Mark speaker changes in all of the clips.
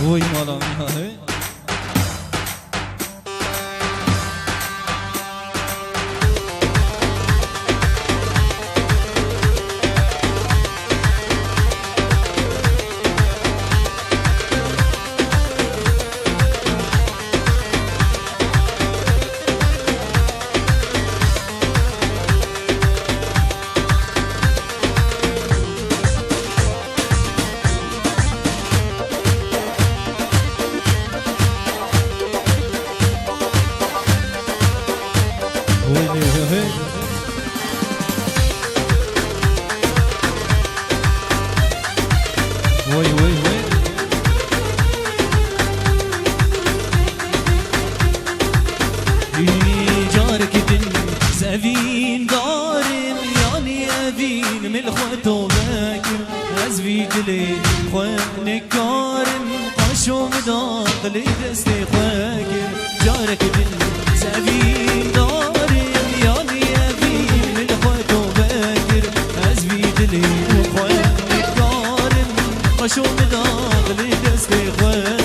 Speaker 1: وای مالا میهای زفين دارم يعني أفين من الخوتو باكر أزفي دلي خوانك كارم قاشو مداخلي دستي خواكر جارك بن زفين دارم يعني أفين من الخوتو باكر أزفي دلي خوانك كارم قاشو مداخلي دستي خواكر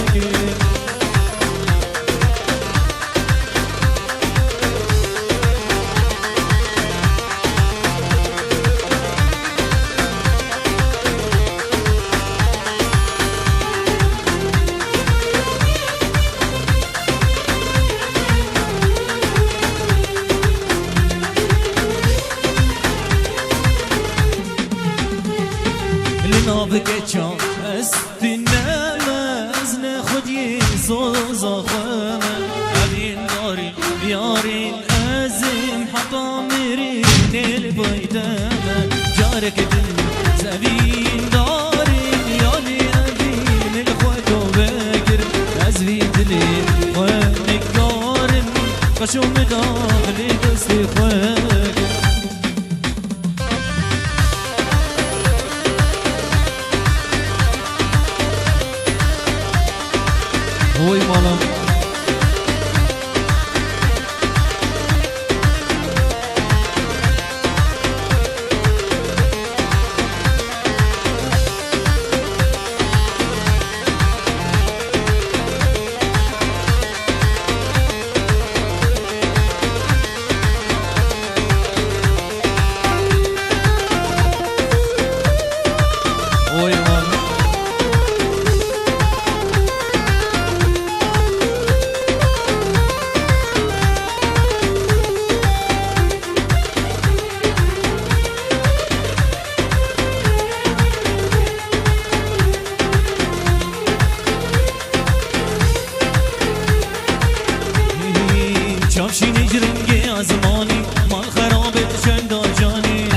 Speaker 1: نابك چام استنام از نخودی سوزا خواهم ابین داری بیارین ازم حتا میری دل بایدم جارک دل زبین دارین یعنی ابین الخوتو بگر از وی دلی خوانک دارم قشوم داخلی دستی خواهم وای مالا وای مالا چافشی نجرنگی آزمانی مال خرابت شندا جانی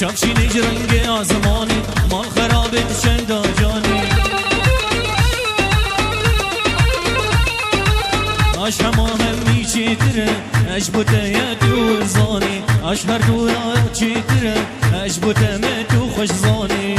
Speaker 1: چافشی نجرنگی آزمانی مال خرابت شندا جانی اش همه هم میچی تره اش بوته تو زانی اش هر دو را چی تره اش بوته تو خوش زانی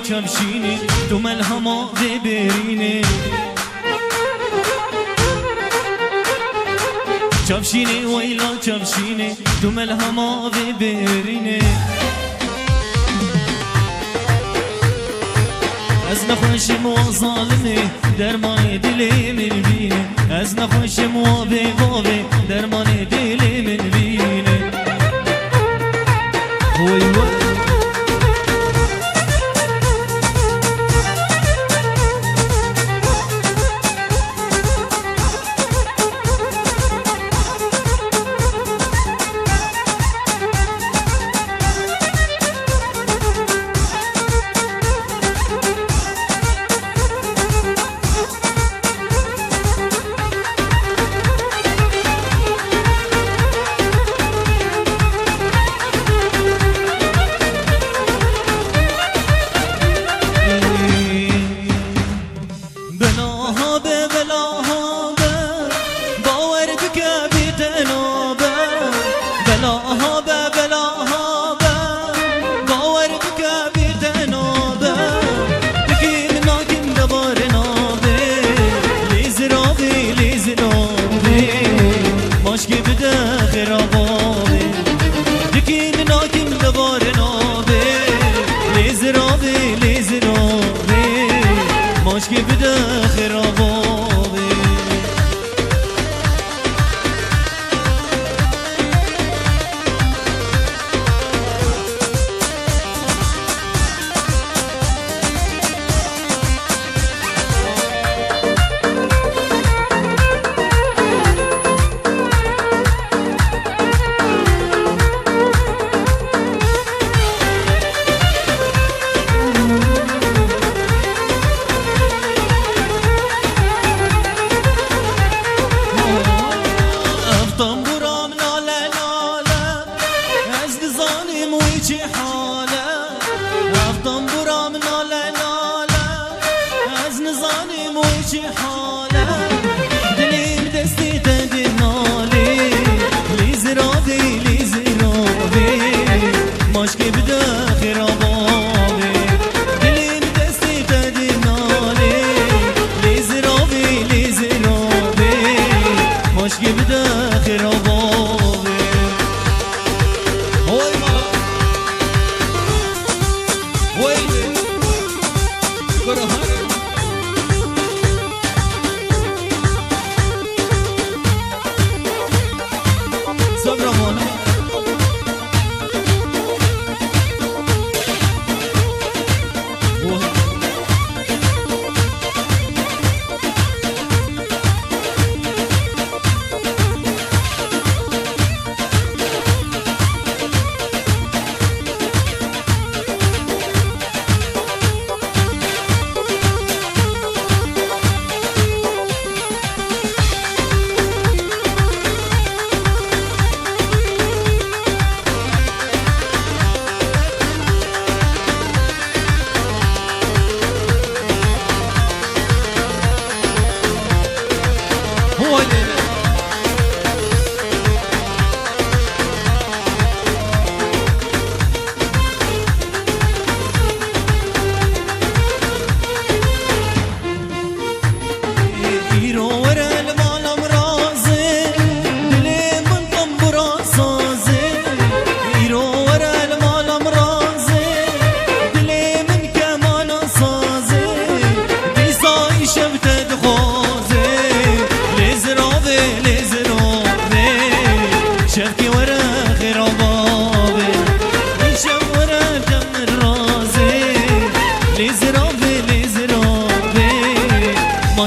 Speaker 1: چمشینی تو ملهما ببرینه چمشینی ویلا چمشینی تو ملهما ببرینه از نخوشم و ظالمه درمان دلی من بینه از نخوشم و بغاوه درمان دلی من بینه وای وای خرابابه دکی مناکم لبار نابه لیزرابه لیزرابه ماشکی بده خرابابه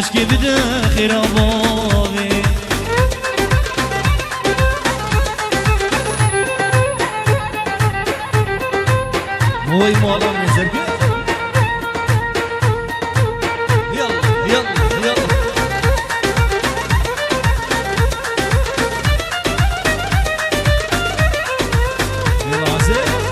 Speaker 1: ماشکی بده خرابابه وای مالا نزرگه يلا يلا يلا يلا عزيز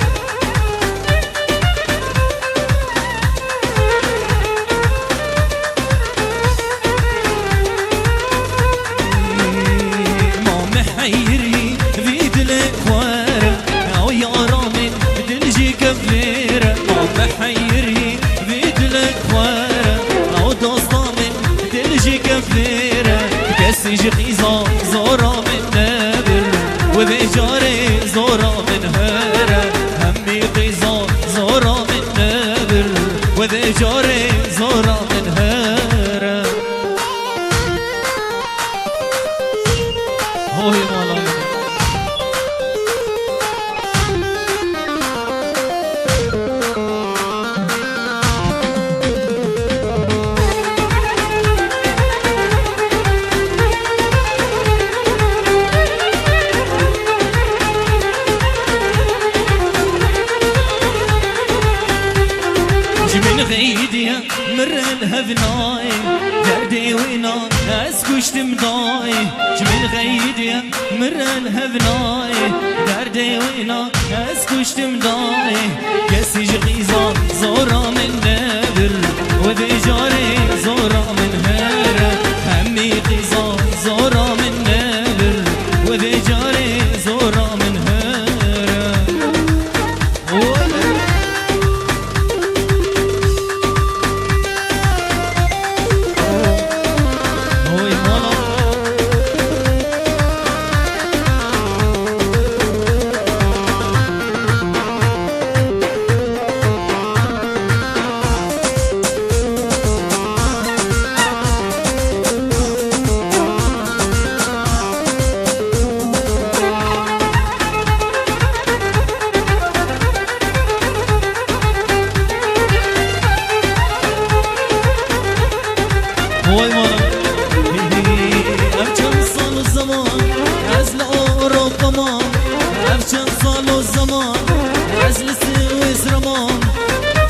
Speaker 1: كسي قيزة زورا من نابر وبجاري زورا من هارة همي قيزة زورا من نابر وبجاري زورا من هارة هوي مالا غيدي مر الهفناي دردي وينا اسكشت مضاي جميل غيدي مر الهفناي دردي وينا اسكشت مضاي كسي جغيزة زورا من نابر وبجاري زورا من هارة همي قيزة زورا من نابر وبجاري زورا من هارة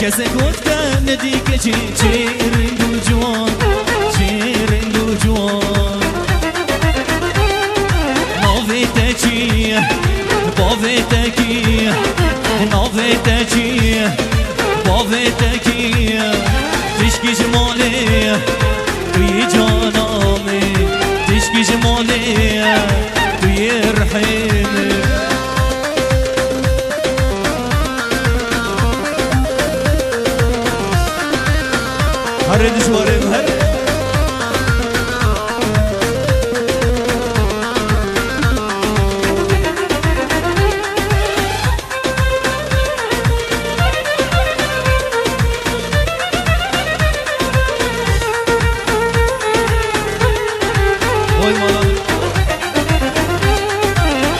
Speaker 1: کسی گفت که ندیگه چی رنگ و جوان چی رنگ و جوان ناوی تکی باوی تکی ناوی تکی باوی تکی تشکی جمالی توی جانامی تشکی جمالی توی رحیمی هر دشوارم هر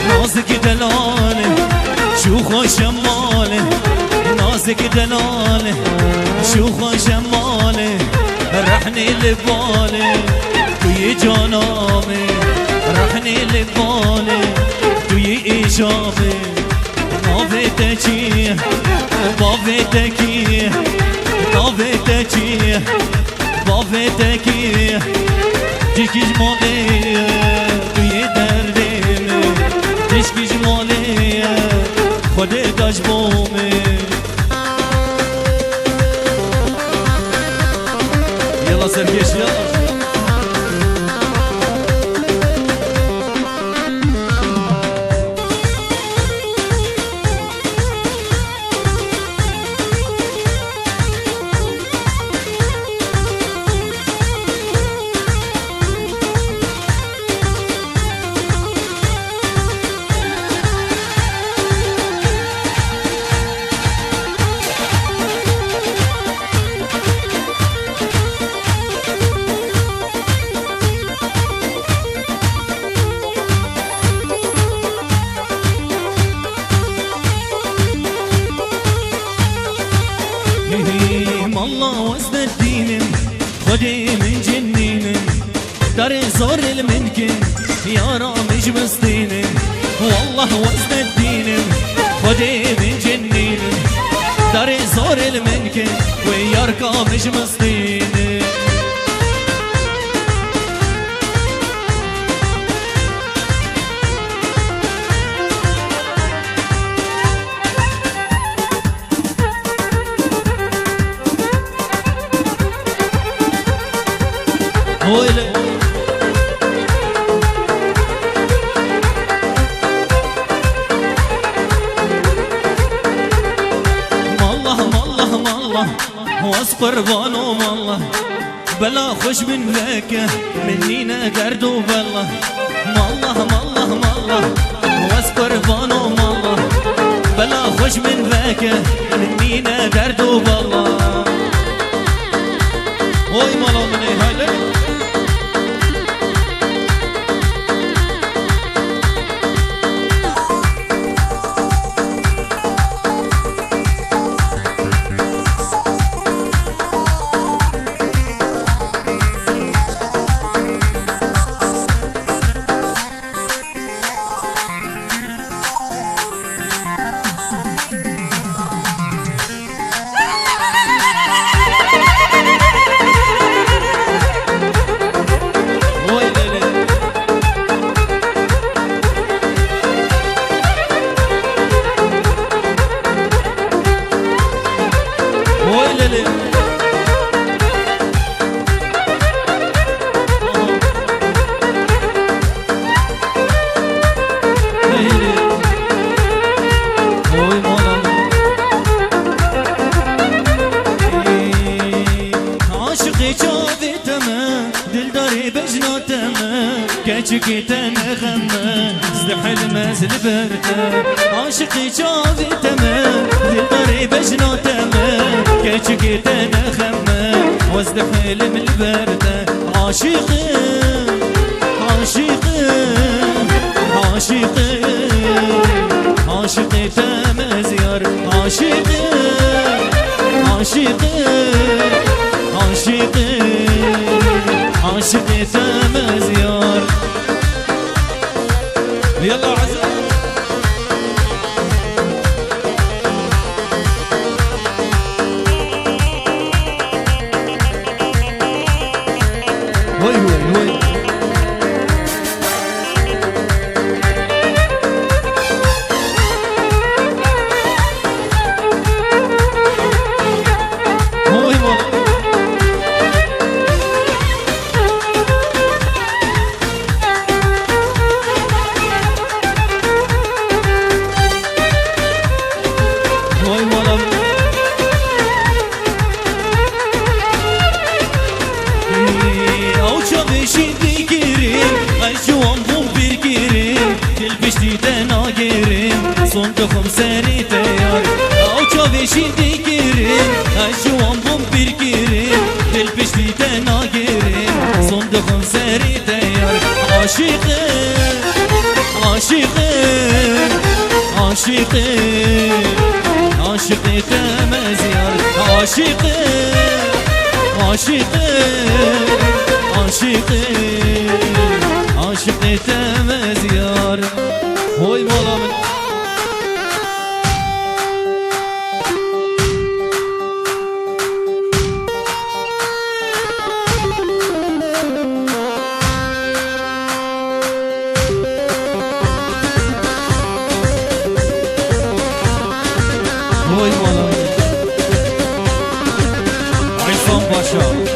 Speaker 1: نازك دلالي شو خوش مالي نازك دلالي شو خوش مالي رحني لبالي توي جانامي رحني لبالي توي إيجابي نافتكي بافتكي نافتكي بافتكي تشكي جمالي توي دردمي تشكي جمالي خودي داش بومي يلا سركش يلا الله وزن الدين خدي من جنين داري زور المنكن يا رامج مسطين والله وزن الدين خدي من جنين داري زور المنكن ويا رامج مسطين ويلي مالله واصبر بانو مالله بلا خوش من ذاك منينا درد وبالله مالله واصبر بانو مالله بلا خوش من ذاك منينا درد وبالله وي مالله مني هاي كيتشكي تنغمى زدحل مازل برتا عاشقي شافي تمام للداري بجنو تمام كيتشكي تنغمى وازدحل من البرتا عاشقي عاشقي عاشقي عاشقي تمام زيار عاشقي عاشقي عاشقي عاشقي تمام زيار يلا عزام وي وي وي صندوقم سری تیار او چاوشی دیگیریم اجوام بوم بیرگیریم دل پشتی نگیریم صندوقم سری تیار عاشقه عاشقه عاشقه عاشقه تمزیار عاشقه عاشقه عاشقه عاشقه تمزیار هوی مولا من هوی مولا عصام باشا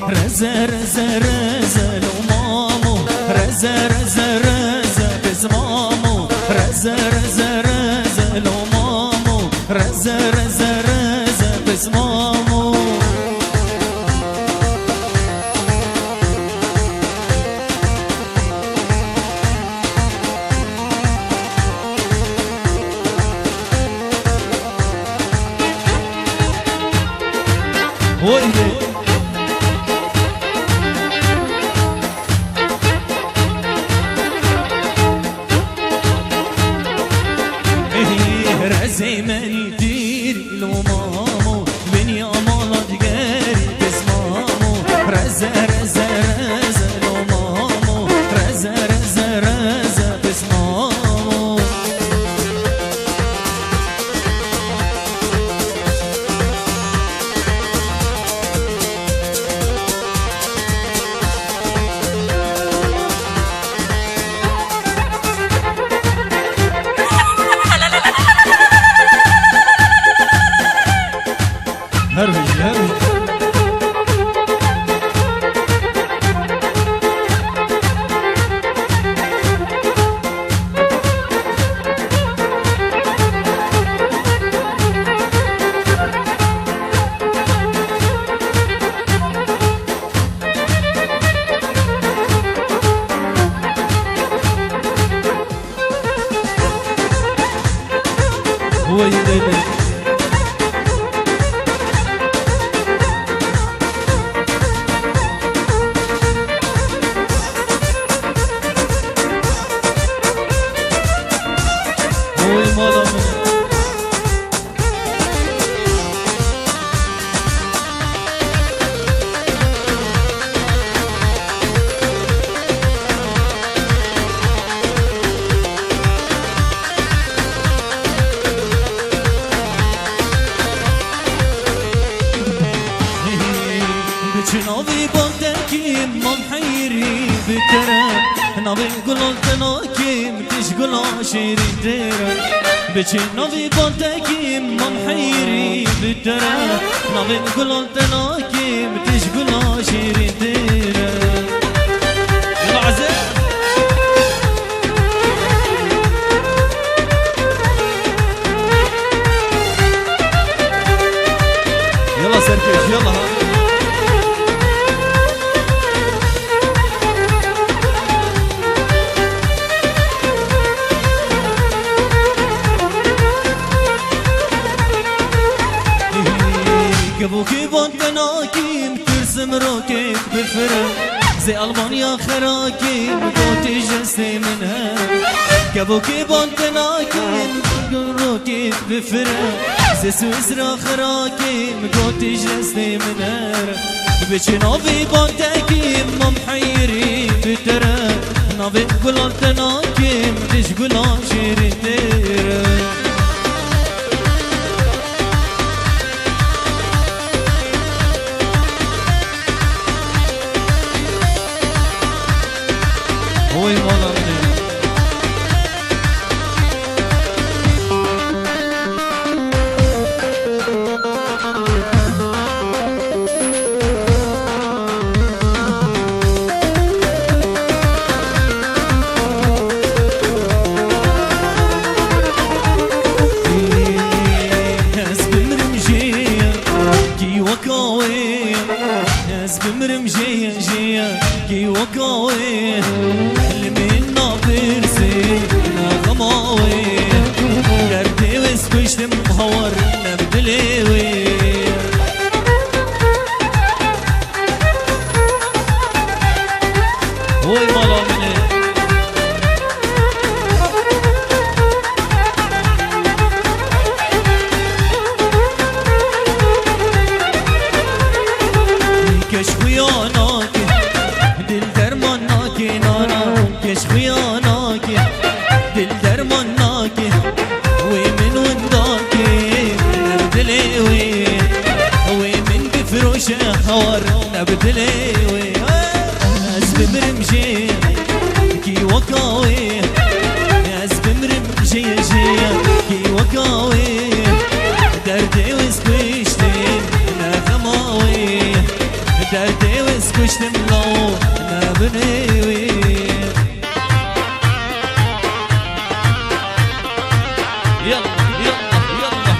Speaker 1: رزا رزا رزا لو مامو رزا رزا رزا بز مامو رزا رزا رزا لو مامو رزا رزا رزا بز مامو وي رزي من ديري لو مامو من يا مالا دقاري بس مامو رزا رزا رزا لو مامو رزا رزا رزا بس مامو هرج هرج هو يدلك نابي بلدكيم ممحيري بترى نابي قلول تناكيم تشقل عشيري ترى بچه نابي بلدكيم ممحيري بترى نابي قلول تناكيم تشقل عشيري ترى يلا عزيز يلا سركش يلا قبوكي بون تناكيم ترسم روكيت بفرق زي ألمانيا خراكي بقوتي جسي منها كابوكي بانتناكي قروكي بفرق زي سويسرا خراكي بقوتي جسي منها بيشي نوفي بانتاكي ممحيري بترى نوفي قلالتناكي مدش قلال شيري تيرا Oy malamne بمرمجية جية كي وكاوي لمنا برسي غماوي دردي وسكشت مهور نبدليوي وي مالا مني كشخياناكي دل درماناكي نانا كشخياناكي دل درماناكي ومن ونداكي نبدليوي ومن بفروشة حوار نبدليوي أزب مرمجي كي وكاوي أزب مرمجي جي كي وكاوي دردي وسكوشتين نغماوي دردي وسكشت ملو نبنيوي يلا يلا يلا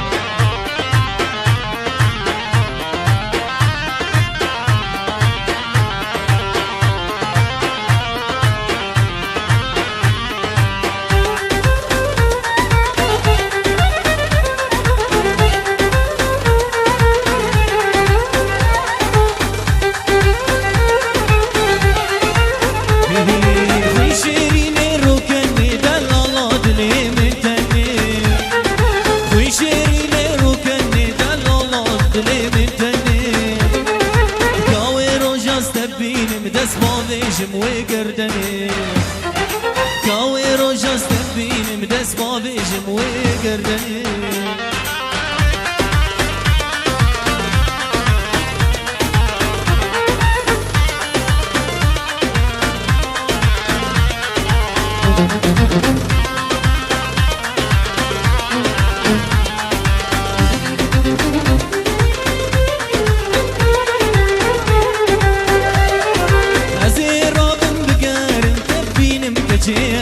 Speaker 1: مدسبابيجم وقردني كاوي روجا استبيني مدسبابيجم وقردني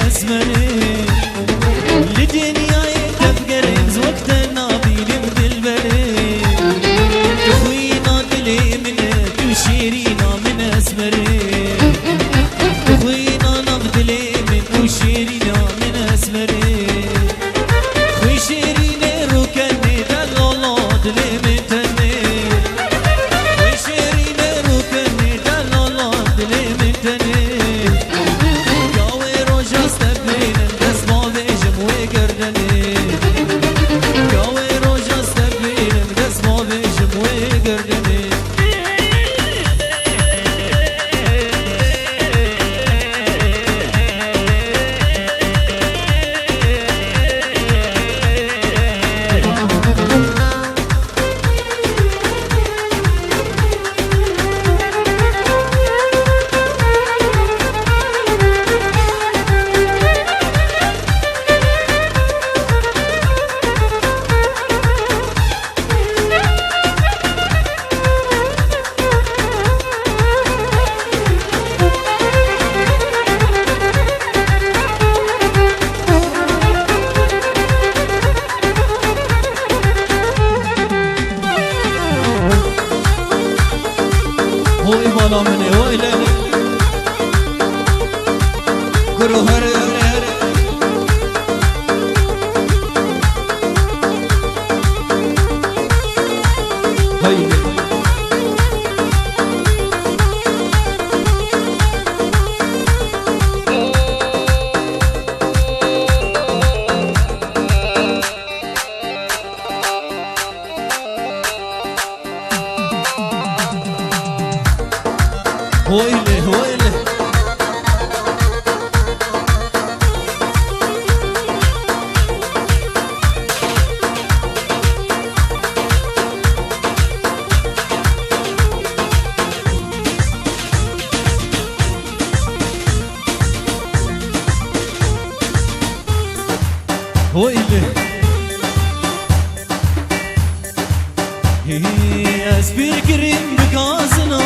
Speaker 1: اسمني لدنيا تفقرز وقتنا بيلم دلبري تخوينا دلي منك وشيرينا من اسمري تخوينا نبدلي من وشيرينا من اسمري خوي شيريني روكني دلالو دلي من تني خوي شيريني روكني دلالو دلي من تني هوي بالا مني هوي ليلي قرو هري هري هري هاي هو إله أسبير كريم بكازنا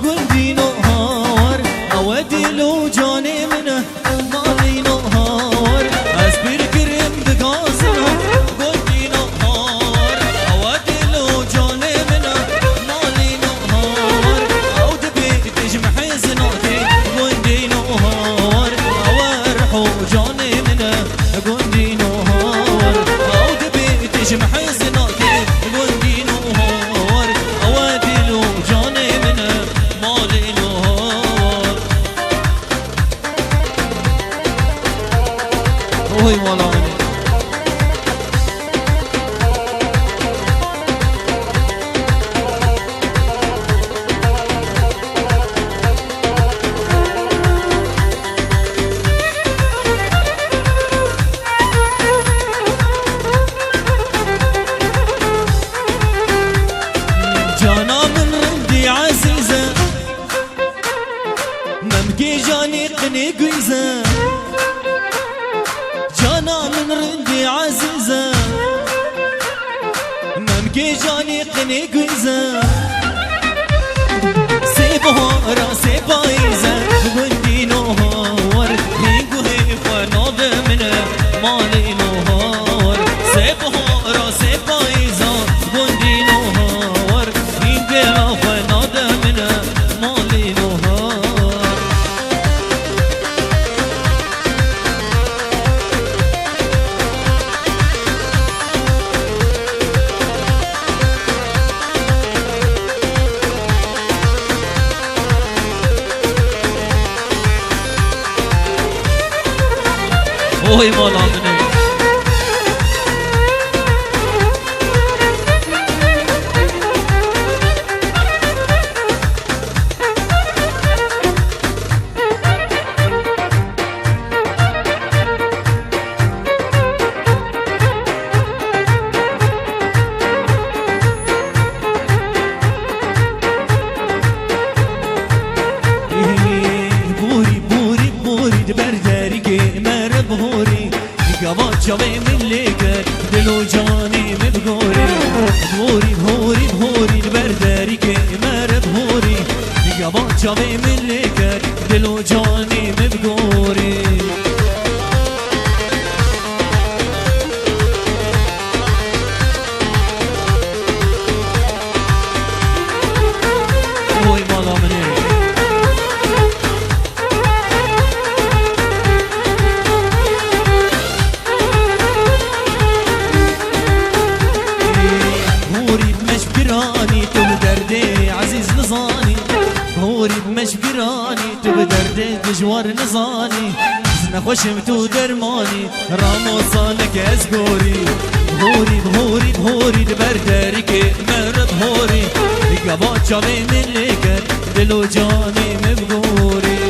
Speaker 1: قلبي نهار أودي لو جاني منه مالي نهار أسبير كريم بكازنا قلبي نهار أودي لو جاني منه مالي نهار أود بيت تجمع حزناتي قلبي نهار أورحو جاني منه قلبي نهار أود بيت تجمع حزناتي قلبي نهار أودي لو جاني منه مالي نهار روحي مالاني جانا من رندي عزيزة ممكي جاني قني قيزة جانا من رندي عزيزة ممكي جاني قني قيزة سيبها راسي بايزة وندي نهار هيقو هيفا ناظر منه مالي نهار سيبها راسي بايزة وندي نهار هيقو هيفا ناظر منه مالي نهار اوه مالاني بوري بوري بوري دبرداري كمر بهوري قبات شوي من ليكر دلو جاني مبغوري بوري بوري بوري دبرداري كمر بهوري قبات شوي من ليكر دلو جاني مبغوري اوه مالا مني هوري بمشبراني تو دردي عزيز نظاني هوري بمشبراني تو دردي دجوار نظاني زنا خوشم تو درماني رامو صالك ازقوري هوري بهوري بهوري دبرداري كمر بهوري قبات شابي من ليكر دلو جاني مبغوري